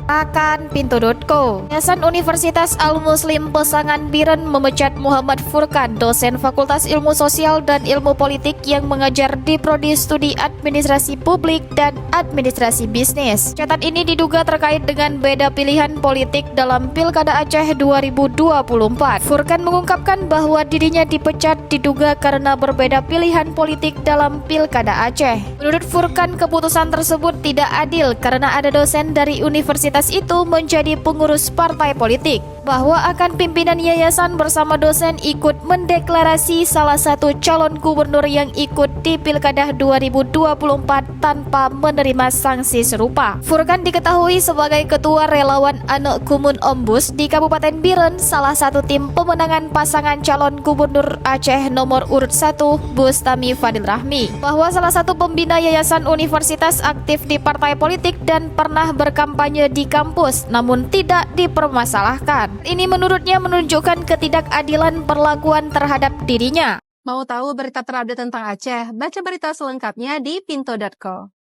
Akan Pintu.co. Yayasan Universitas Al-Muslim Pesangan Biren memecat Muhammad Furkan, dosen Fakultas Ilmu Sosial dan Ilmu Politik yang mengajar di Prodi Studi Administrasi Publik dan Administrasi Bisnis. Catat ini diduga terkait dengan beda pilihan politik dalam Pilkada Aceh 2024. Furkan mengungkapkan bahwa dirinya dipecat diduga karena berbeda pilihan politik dalam Pilkada Aceh. Menurut Furkan, keputusan tersebut tidak adil karena ada dosen dari universitas itu menjadi pengurus partai politik, bahwa akan pimpinan yayasan bersama dosen ikut mendeklarasi salah satu calon gubernur yang ikut di Pilkada 2024 tanpa menerima sanksi serupa. Furkan diketahui sebagai ketua relawan Anak Kumun Ombus di Kabupaten Biren, salah satu tim pemenangan pasangan calon gubernur Aceh nomor urut 1 Bustami Fadil Rahmi, bahwa salah satu pembina yayasan universitas aktif di partai politik dan pernah berkampanye di kampus namun tidak dipermasalahkan. Ini menurutnya menunjukkan ketidakadilan perlakuan terhadap dirinya. Mau tahu berita terupdate tentang Aceh? Baca berita selengkapnya di pinto.co.